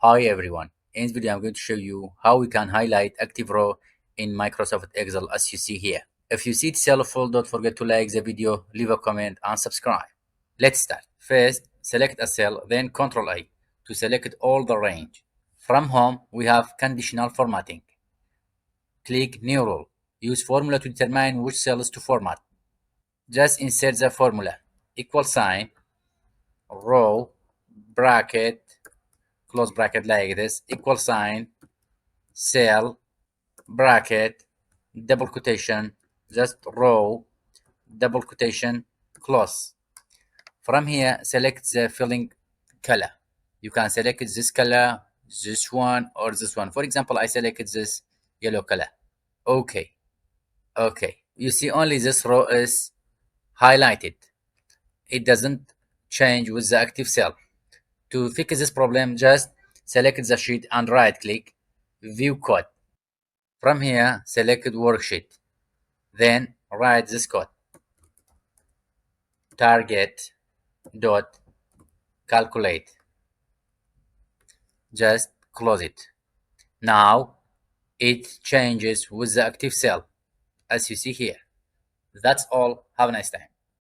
Hi everyone, in this video I'm going to show you how we can highlight active row in Microsoft Excel as you see here. If you see it helpful, don't forget to like the video, leave a comment and subscribe. Let's start. First, select a cell, then Ctrl A to select all the range. From home, we have conditional formatting. Click New Rule. Use formula to determine which cells to format. Just insert the formula, equal sign, row, bracket, close bracket like this, equal sign, cell, bracket, double quotation, just row, double quotation, close. From here, select the filling color. You can select this color, this one, or this one. For example, I selected this yellow color. Okay. Okay. You see only this row is highlighted. It doesn't change with the active cell. To fix this problem, just select the sheet and right click, view code. From here, select worksheet. Then write this code. Target dot calculate. Just close it. Now it changes with the active cell as you see here. That's all. Have a nice time.